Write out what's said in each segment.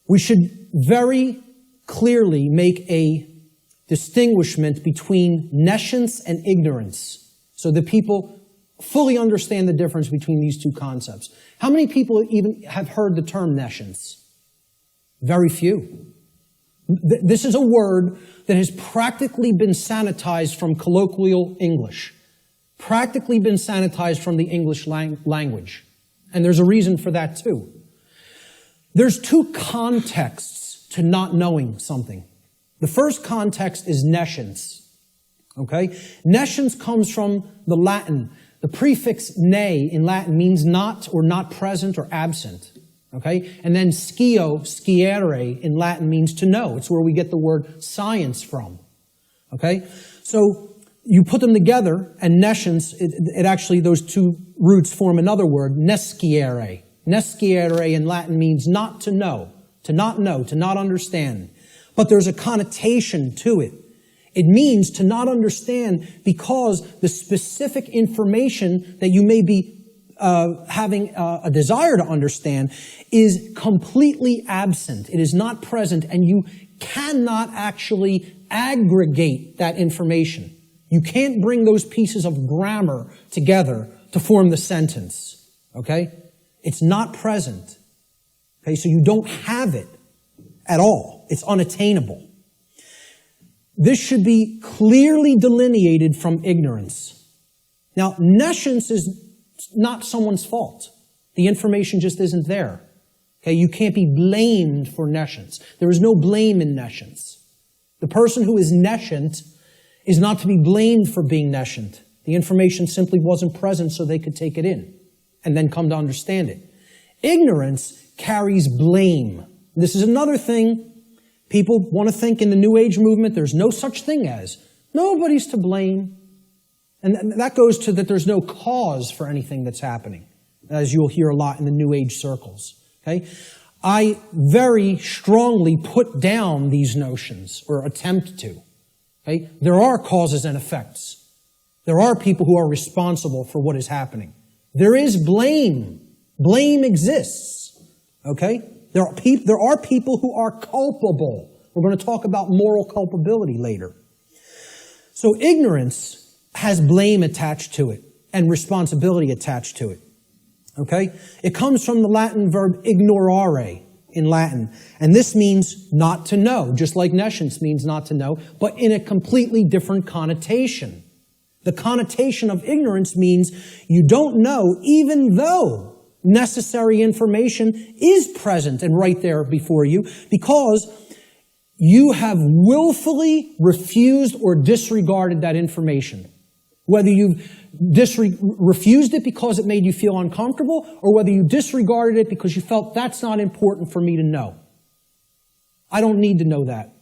We should very clearly make a distinguishment between nescience and ignorance so that people fully understand the difference between these two concepts. How many people even have heard the term nescience? Very few. This is a word that has practically been sanitized from colloquial English, practically been sanitized from the English language. And there's a reason for that too. There's two contexts to not knowing something. The first context is nescience. Okay? Nescience comes from the Latin. The prefix ne in Latin means not or not present or absent. Okay? And then sciere in Latin means to know. It's where we get the word science from. Okay? So you put them together, and nescience, it actually, those two roots form another word, nesciere. Nesciere in Latin means not to know, to not understand. But there's a connotation to it. It means to not understand because the specific information that you may be having a desire to understand is completely absent. It is not present, and you cannot actually aggregate that information. You can't bring those pieces of grammar together to form the sentence. Okay? It's not present. Okay? So you don't have it at all. It's unattainable. This should be clearly delineated from ignorance. Now, nescience is not someone's fault. The information just isn't there. Okay? You can't be blamed for nescience. There is no blame in nescience. The person who is nescient is not to be blamed for being nescient. The information simply wasn't present so they could take it in and then come to understand it. Ignorance carries blame. This is another thing. People want to think in the New Age movement there's no such thing as. Nobody's to blame. And that goes to that there's no cause for anything that's happening, as you'll hear a lot in the New Age circles. Okay? I very strongly put down these notions, or attempt to. Okay? There are causes and effects. There are people who are responsible for what is happening. There is blame. Blame exists. Okay? There are people who are culpable. We're going to talk about moral culpability later. So ignorance has blame attached to it and responsibility attached to it. Okay? It comes from the Latin verb ignorare in Latin. And this means not to know, just like nescience means not to know, but in a completely different connotation. The connotation of ignorance means you don't know even though necessary information is present and right there before you because you have willfully refused or disregarded that information. Whether you've refused it because it made you feel uncomfortable or whether you disregarded it because you felt that's not important for me to know. I don't need to know that.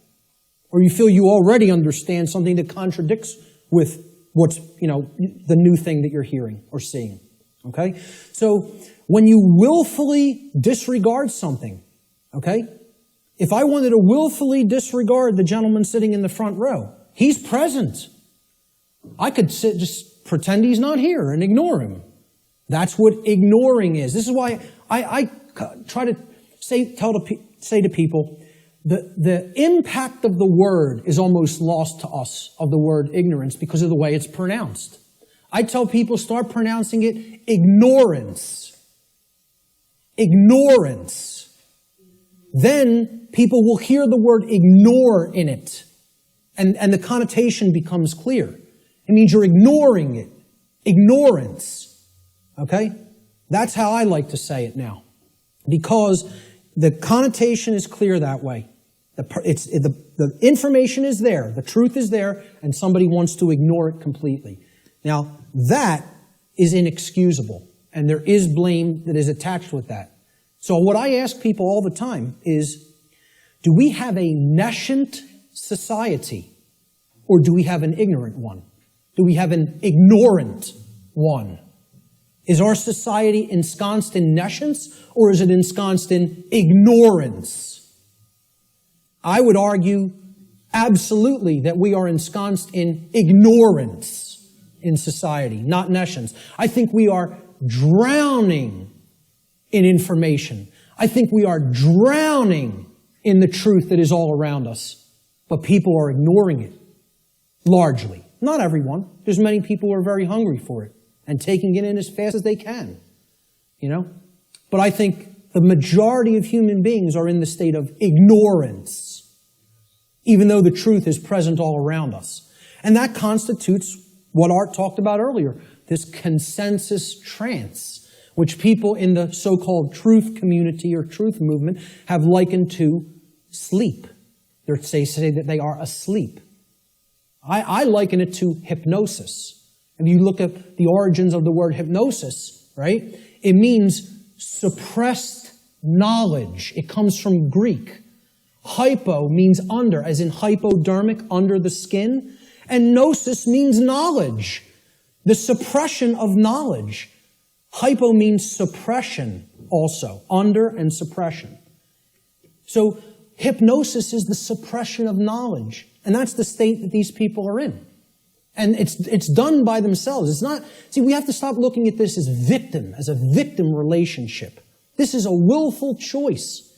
Or you feel you already understand something that contradicts with what's, the new thing that you're hearing or seeing. Okay? So when you willfully disregard something, okay? If I wanted to willfully disregard the gentleman sitting in the front row, he's present. I could just pretend he's not here and ignore him. That's what ignoring is. This is why I try to say to people, the impact of the word is almost lost to us, of the word ignorance, because of the way it's pronounced. I tell people, start pronouncing it ignorance. Ignorance. Then people will hear the word ignore in it, and the connotation becomes clear. It means you're ignoring it. Ignorance. Okay? That's how I like to say it now. Because the connotation is clear that way. The information is there. The truth is there. And somebody wants to ignore it completely. Now, that is inexcusable. And there is blame that is attached with that. So what I ask people all the time is, do we have a nescient society? Or do we have an ignorant one? Do we have an ignorant one? Is our society ensconced in nescience, or is it ensconced in ignorance? I would argue absolutely that we are ensconced in ignorance in society, not nescience. I think we are drowning in information. I think we are drowning in the truth that is all around us, but people are ignoring it, largely. Not everyone. There's many people who are very hungry for it and taking it in as fast as they can, you know? But I think the majority of human beings are in the state of ignorance, even though the truth is present all around us. And that constitutes what Art talked about earlier, this consensus trance, which people in the so-called truth community or truth movement have likened to sleep. They say that they are asleep. I liken it to hypnosis. If you look at the origins of the word hypnosis, right, it means suppressed knowledge. It comes from Greek. Hypo means under, as in hypodermic, under the skin. And gnosis means knowledge, the suppression of knowledge. Hypo means suppression also, under and suppression. So hypnosis is the suppression of knowledge. And that's the state that these people are in. And it's done by themselves. It's not, see, we have to stop looking at this as a victim relationship. This is a willful choice.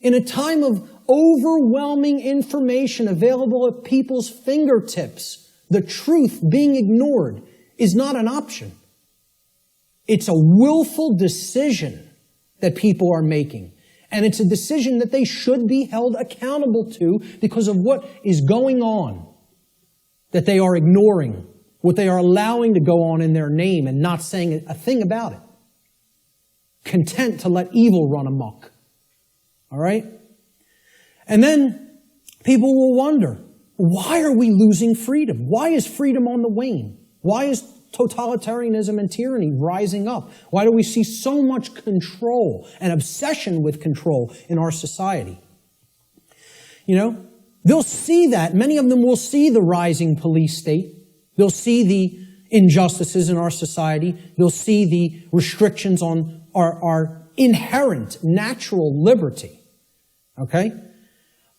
In a time of overwhelming information available at people's fingertips, the truth being ignored is not an option. It's a willful decision that people are making. And it's a decision that they should be held accountable to because of what is going on, that they are ignoring, what they are allowing to go on in their name and not saying a thing about it. Content to let evil run amok. All right? And then people will wonder, why are we losing freedom? Why is freedom on the wane? Why is totalitarianism and tyranny rising up? Why do we see so much control and obsession with control in our society? You know, they'll see that. Many of them will see the rising police state. They'll see the injustices in our society. They'll see the restrictions on our inherent natural liberty. Okay?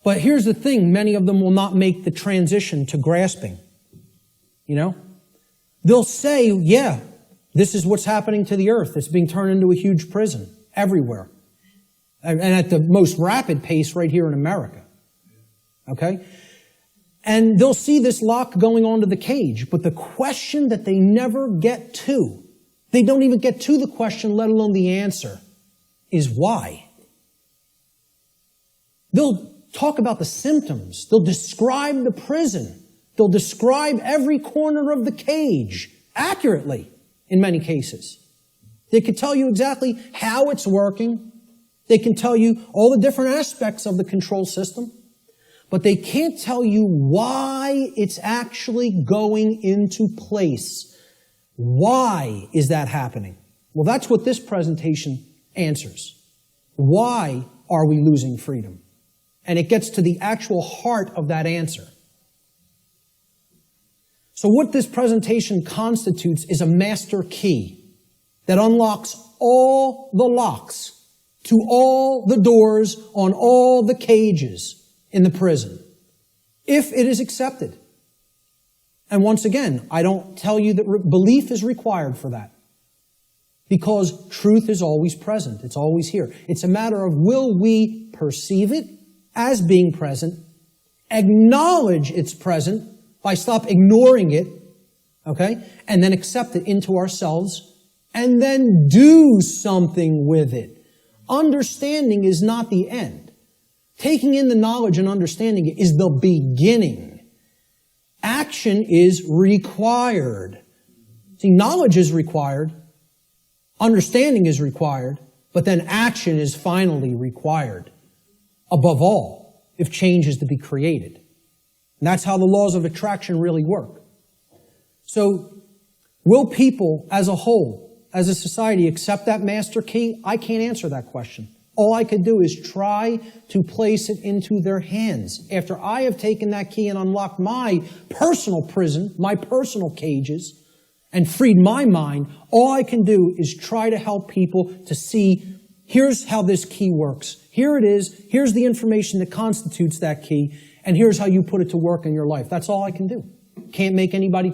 But here's the thing. Many of them will not make the transition to grasping. You know? They'll say, yeah, this is what's happening to the earth. It's being turned into a huge prison everywhere. And at the most rapid pace right here in America. Okay? And they'll see this lock going onto the cage. But the question that they never get to, they don't even get to the question, let alone the answer, is why. They'll talk about the symptoms. They'll describe the prison. They'll describe every corner of the cage accurately in many cases. They can tell you exactly how it's working. They can tell you all the different aspects of the control system. But they can't tell you why it's actually going into place. Why is that happening? Well, that's what this presentation answers. Why are we losing freedom? And it gets to the actual heart of that answer. So what this presentation constitutes is a master key that unlocks all the locks to all the doors on all the cages in the prison, if it is accepted. And once again, I don't tell you that belief is required for that, because truth is always present. It's always here. It's a matter of, will we perceive it as being present, acknowledge it's present, by stop ignoring it, okay, and then accept it into ourselves, and then do something with it. Understanding is not the end. Taking in the knowledge and understanding it is the beginning. Action is required. See, knowledge is required, understanding is required, but then action is finally required. Above all, if change is to be created. And that's how the laws of attraction really work. So, will people as a whole, as a society, accept that master key? I can't answer that question. All I could do is try to place it into their hands. After I have taken that key and unlocked my personal prison, my personal cages, and freed my mind, all I can do is try to help people to see, here's how this key works. Here it is. Here's the information that constitutes that key. And here's how you put it to work in your life. That's all I can do. Can't make anybody